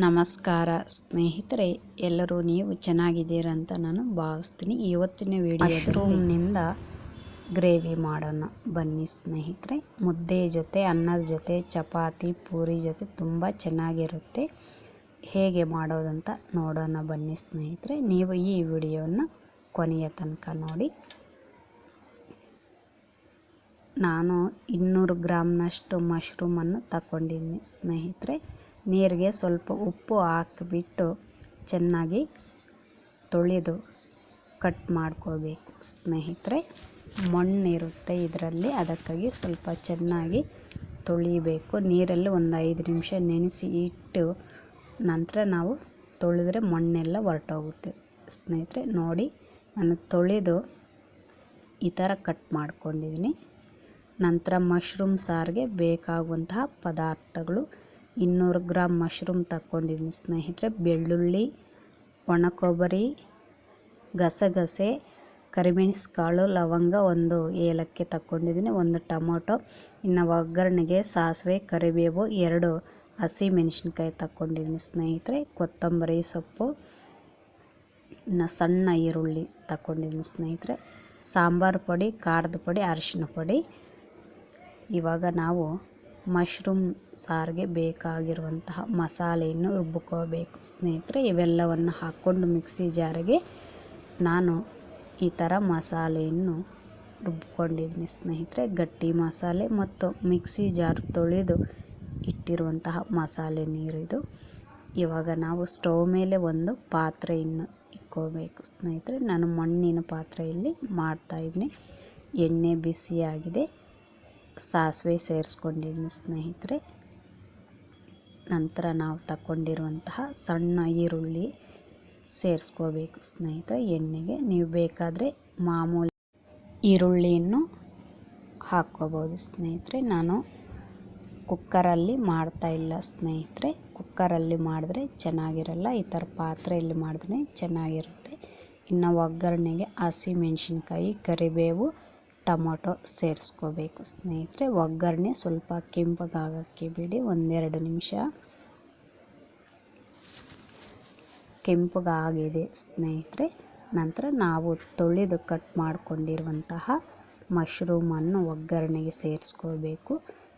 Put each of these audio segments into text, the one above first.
ನಮಸ್ಕಾರ ಸ್ನೇಹಿತರೆ, ಎಲ್ಲರೂ ನೀವು ಚೆನ್ನಾಗಿದ್ದೀರಾ ಅಂತ ನಾನು ಭಾವಿಸ್ತೀನಿ. ಇವತ್ತಿನ ಮಶ್ರೂಮ್ನಿಂದ ಗ್ರೇವಿ ಮಾಡೋಣ ಬನ್ನಿ ಸ್ನೇಹಿತರೆ. ಮುದ್ದೆ ಜೊತೆ, ಅನ್ನದ ಜೊತೆ, ಚಪಾತಿ, ಪೂರಿ ಜೊತೆ ತುಂಬ ಚೆನ್ನಾಗಿರುತ್ತೆ. ಹೇಗೆ ಮಾಡೋದಂತ ನೋಡೋಣ ಬನ್ನಿ ಸ್ನೇಹಿತರೆ. ನೀವು ಈ ವಿಡಿಯೋವನ್ನು ಕೊನೆಯ ತನಕ ನೋಡಿ. ನಾನು 200 ಗ್ರಾಮ್ನಷ್ಟು ಮಶ್ರೂಮನ್ನು ತಗೊಂಡಿದ್ದೀನಿ ಸ್ನೇಹಿತರೆ. ನೀರಿಗೆ ಸ್ವಲ್ಪ ಉಪ್ಪು ಹಾಕಿಬಿಟ್ಟು ಚೆನ್ನಾಗಿ ತೊಳೆದು ಕಟ್ ಮಾಡ್ಕೋಬೇಕು ಸ್ನೇಹಿತರೆ. ಮಣ್ಣಿರುತ್ತೆ ಇದರಲ್ಲಿ, ಅದಕ್ಕಾಗಿ ಸ್ವಲ್ಪ ಚೆನ್ನಾಗಿ ತೊಳಿಬೇಕು. ನೀರಲ್ಲಿ ಒಂದು 5 ನಿಮಿಷ ನೆನೆಸಿ ಇಟ್ಟು ನಂತರ ನಾವು ತೊಳೆದ್ರೆ ಮಣ್ಣೆಲ್ಲ ಹೊರಟೋಗುತ್ತೆ ಸ್ನೇಹಿತರೆ. ನೋಡಿ, ನಾನು ತೊಳೆದು ಈ ಥರ ಕಟ್ ಮಾಡ್ಕೊಂಡಿದ್ದೀನಿ. ನಂತರ ಮಶ್ರೂಮ್ ಸಾರಿಗೆ ಬೇಕಾಗುವಂತಹ ಪದಾರ್ಥಗಳು: 200 ಗ್ರಾಮ್ ಮಶ್ರೂಮ್ ತಗೊಂಡಿದ್ದೀನಿ ಸ್ನೇಹಿತರೆ. ಬೆಳ್ಳುಳ್ಳಿ, ಒಣ ಕೊಬ್ಬರಿ, ಗಸಗಸೆ, ಕರಿಮೆಣಸುಕಾಳು, ಲವಂಗ, ಒಂದು ಏಲಕ್ಕಿ ತಗೊಂಡಿದ್ದೀನಿ, ಒಂದು ಟೊಮೊಟೊ. ಇನ್ನು ಒಗ್ಗರಣೆಗೆ ಸಾಸಿವೆ, ಕರಿಬೇವು, 2 ಹಸಿ ಮೆಣಸಿನ್ಕಾಯಿ ತಗೊಂಡಿದ್ದೀನಿ ಸ್ನೇಹಿತರೆ. ಕೊತ್ತಂಬರಿ ಸೊಪ್ಪು, ಇನ್ನು ಸಣ್ಣ ಈರುಳ್ಳಿ ತಗೊಂಡಿದ್ದೀನಿ ಸ್ನೇಹಿತರೆ. ಸಾಂಬಾರು ಪುಡಿ, ಖಾರದ ಪುಡಿ, ಅರಿಶಿನ ಪುಡಿ. ಇವಾಗ ನಾವು ಮಶ್ರೂಮ್ ಸಾರಿಗೆ ಬೇಕಾಗಿರುವಂತಹ ಮಸಾಲೆಯನ್ನು ರುಬ್ಬಿಕೋಬೇಕು ಸ್ನೇಹಿತರೆ. ಇವೆಲ್ಲವನ್ನು ಹಾಕ್ಕೊಂಡು ಮಿಕ್ಸಿ ಜಾರಿಗೆ ನಾನು ಈ ಥರ ಮಸಾಲೆಯನ್ನು ರುಬ್ಕೊಂಡಿದ್ದೀನಿ ಸ್ನೇಹಿತರೆ. ಗಟ್ಟಿ ಮಸಾಲೆ ಮತ್ತು ಮಿಕ್ಸಿ ಜಾರ್ ತೊಳೆದು ಇಟ್ಟಿರುವಂತಹ ಮಸಾಲೆ ನೀರಿದು. ಇವಾಗ ನಾವು ಸ್ಟವ್ ಮೇಲೆ ಒಂದು ಪಾತ್ರೆಯನ್ನು ಇಕ್ಕೋಬೇಕು ಸ್ನೇಹಿತರೆ. ನಾನು ಮಣ್ಣಿನ ಪಾತ್ರೆಯಲ್ಲಿ ಮಾಡ್ತಾಯಿದ್ದೀನಿ. ಎಣ್ಣೆ ಬಿಸಿಯಾಗಿದೆ. ಸಾಸಿವೆ ಸೇರಿಸ್ಕೊಂಡಿದ್ದೀನಿ ಸ್ನೇಹಿತರೆ. ನಂತರ ನಾವು ತಗೊಂಡಿರುವಂತಹ ಸಣ್ಣ ಈರುಳ್ಳಿ ಸೇರಿಸ್ಕೋಬೇಕು ಸ್ನೇಹಿತರೆ ಎಣ್ಣೆಗೆ. ನೀವು ಬೇಕಾದರೆ ಮಾಮೂಲಿ ಈರುಳ್ಳಿಯನ್ನು ಹಾಕ್ಕೋಬೋದು ಸ್ನೇಹಿತರೆ. ನಾನು ಕುಕ್ಕರಲ್ಲಿ ಮಾಡ್ತಾಯಿಲ್ಲ ಸ್ನೇಹಿತರೆ. ಕುಕ್ಕರಲ್ಲಿ ಮಾಡಿದ್ರೆ ಚೆನ್ನಾಗಿರಲ್ಲ, ಈ ಥರ ಪಾತ್ರೆಯಲ್ಲಿ ಮಾಡಿದ್ರೆ ಚೆನ್ನಾಗಿರುತ್ತೆ. ಇನ್ನು ಒಗ್ಗರಣೆಗೆ ಹಸಿ ಮೆಣಸಿನ್ಕಾಯಿ, ಕರಿಬೇವು, ಟೊಮೊಟೊ ಸೇರಿಸ್ಕೋಬೇಕು ಸ್ನೇಹಿತರೆ. ಒಗ್ಗರಣೆ ಸ್ವಲ್ಪ ಕೆಂಪಗಾಗಕ್ಕೆ ಬಿಡಿ, 1-2 ನಿಮಿಷ. ಕೆಂಪಗಾಗಿದೆ ಸ್ನೇಹಿತರೆ. ನಂತರ ನಾವು ತೊಳೆದು ಕಟ್ ಮಾಡ್ಕೊಂಡಿರುವಂತಹ ಮಶ್ರೂಮನ್ನು ಒಗ್ಗರಣೆಗೆ ಸೇರಿಸ್ಕೋಬೇಕು.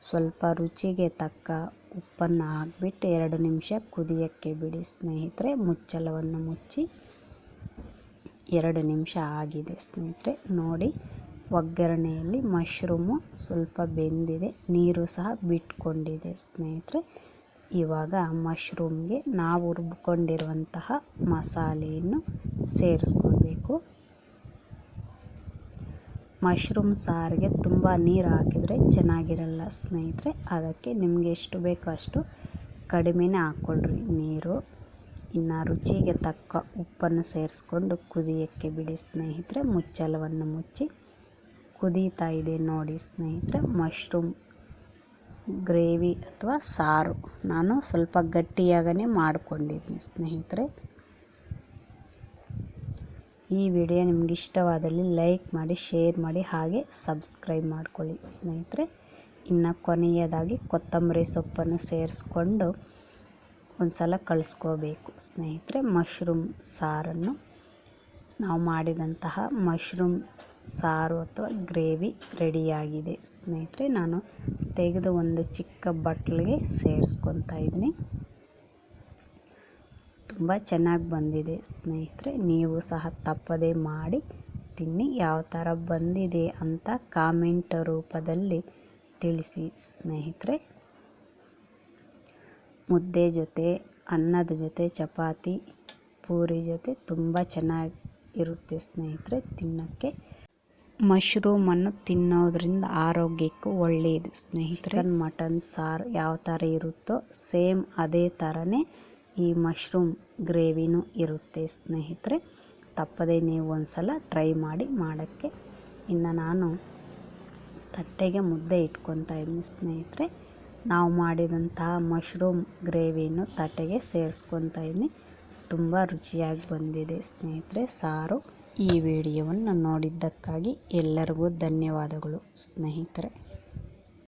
ಸ್ವಲ್ಪ ರುಚಿಗೆ ತಕ್ಕ ಉಪ್ಪನ್ನು ಹಾಕಿಬಿಟ್ಟು 2 ನಿಮಿಷ ಕುದಿಯೋಕ್ಕೆ ಬಿಡಿ ಸ್ನೇಹಿತರೆ. ಮುಚ್ಚಳವನ್ನು ಮುಚ್ಚಿ 2 ನಿಮಿಷ ಆಗಿದೆ ಸ್ನೇಹಿತರೆ. ನೋಡಿ, ಒಗ್ಗರಣೆಯಲ್ಲಿ ಮಶ್ರೂಮು ಸ್ವಲ್ಪ ಬೆಂದಿದೆ, ನೀರು ಸಹ ಬಿಟ್ಕೊಂಡಿದೆ ಸ್ನೇಹಿತರೆ. ಇವಾಗ ಮಶ್ರೂಮ್ಗೆ ನಾವು ರುಬ್ಕೊಂಡಿರುವಂತಹ ಮಸಾಲೆಯನ್ನು ಸೇರಿಸ್ಕೋಬೇಕು. ಮಶ್ರೂಮ್ ಸಾರಿಗೆ ತುಂಬ ನೀರು ಹಾಕಿದರೆ ಚೆನ್ನಾಗಿರಲ್ಲ ಸ್ನೇಹಿತರೆ. ಅದಕ್ಕೆ ನಿಮಗೆ ಎಷ್ಟು ಬೇಕೋ ಅಷ್ಟು ಕಡಿಮೆನೇ ಹಾಕ್ಕೊಳ್ರಿ ನೀರು. ಇನ್ನು ರುಚಿಗೆ ತಕ್ಕ ಉಪ್ಪನ್ನು ಸೇರಿಸ್ಕೊಂಡು ಕುದಿಯೋಕ್ಕೆ ಬಿಡಿ ಸ್ನೇಹಿತರೆ. ಮುಚ್ಚಳವನ್ನು ಮುಚ್ಚಿ ಕುದೀತಾ ಇದೆ ನೋಡಿ ಸ್ನೇಹಿತರೆ. ಮಶ್ರೂಮ್ ಗ್ರೇವಿ ಅಥವಾ ಸಾರು ನಾನು ಸ್ವಲ್ಪ ಗಟ್ಟಿಯಾಗನೇ ಮಾಡ್ಕೊಂಡಿದ್ದೀನಿ ಸ್ನೇಹಿತರೆ. ಈ ವಿಡಿಯೋ ನಿಮ್ಗೆ ಇಷ್ಟವಾದಲ್ಲಿ ಲೈಕ್ ಮಾಡಿ, ಶೇರ್ ಮಾಡಿ, ಹಾಗೆ ಸಬ್ಸ್ಕ್ರೈಬ್ ಮಾಡ್ಕೊಳ್ಳಿ ಸ್ನೇಹಿತರೆ. ಇನ್ನು ಕೊನೆಯದಾಗಿ ಕೊತ್ತಂಬರಿ ಸೊಪ್ಪನ್ನು ಸೇರಿಸ್ಕೊಂಡು ಒಂದು ಸಲ ಕಳಿಸ್ಕೋಬೇಕು ಸ್ನೇಹಿತರೆ. ಮಶ್ರೂಮ್ ಸಾರನ್ನು ನಾವು ಮಾಡಿದಂತಹ ಮಶ್ರೂಮ್ ಸಾರು ಅಥವಾ ಗ್ರೇವಿ ರೆಡಿಯಾಗಿದೆ ಸ್ನೇಹಿತರೆ. ನಾನು ತೆಗೆದು ಒಂದು ಚಿಕ್ಕ ಬಟ್ಲಿಗೆ ಸೇರಿಸ್ಕೊತಾ ಇದ್ದೀನಿ. ತುಂಬ ಚೆನ್ನಾಗಿ ಬಂದಿದೆ ಸ್ನೇಹಿತರೆ. ನೀವು ಸಹ ತಪ್ಪದೇ ಮಾಡಿ ತಿನ್ನಿ. ಯಾವ ಥರ ಬಂದಿದೆ ಅಂತ ಕಾಮೆಂಟ್ ರೂಪದಲ್ಲಿ ತಿಳಿಸಿ ಸ್ನೇಹಿತರೆ. ಮುದ್ದೆ ಜೊತೆ, ಅನ್ನದ ಜೊತೆ, ಚಪಾತಿ, ಪೂರಿ ಜೊತೆ ತುಂಬ ಚೆನ್ನಾಗಿರುತ್ತೆ ಸ್ನೇಹಿತರೆ ತಿನ್ನೋಕ್ಕೆ. ಮಶ್ರೂಮನ್ನು ತಿನ್ನೋದ್ರಿಂದ ಆರೋಗ್ಯಕ್ಕೂ ಒಳ್ಳೆಯದು ಸ್ನೇಹಿತರೆ. ಚಿಕನ್, ಮಟನ್ ಸಾರು ಯಾವ ಥರ ಇರುತ್ತೋ ಸೇಮ್ ಅದೇ ಥರನೇ ಈ ಮಶ್ರೂಮ್ ಗ್ರೇವಿನೂ ಇರುತ್ತೆ ಸ್ನೇಹಿತರೆ. ತಪ್ಪದೇ ನೀವು ಒಂದು ಸಲ ಟ್ರೈ ಮಾಡಿ ಮಾಡೋಕ್ಕೆ. ಇನ್ನು ನಾನು ತಟ್ಟೆಗೆ ಮುದ್ದೆ ಇಟ್ಕೊತಾ ಇದ್ದೀನಿ ಸ್ನೇಹಿತರೆ. ನಾವು ಮಾಡಿದಂತಹ ಮಶ್ರೂಮ್ ಗ್ರೇವಿಯನ್ನು ತಟ್ಟೆಗೆ ಸೇರಿಸ್ಕೊತಾ ಇದ್ದೀನಿ. ತುಂಬ ರುಚಿಯಾಗಿ ಬಂದಿದೆ ಸ್ನೇಹಿತರೆ ಸಾರು. ಈ ವಿಡಿಯೋವನ್ನು ನೋಡಿದ್ದಕ್ಕಾಗಿ ಎಲ್ಲರಿಗೂ ಧನ್ಯವಾದಗಳು ಸ್ನೇಹಿತರೆ.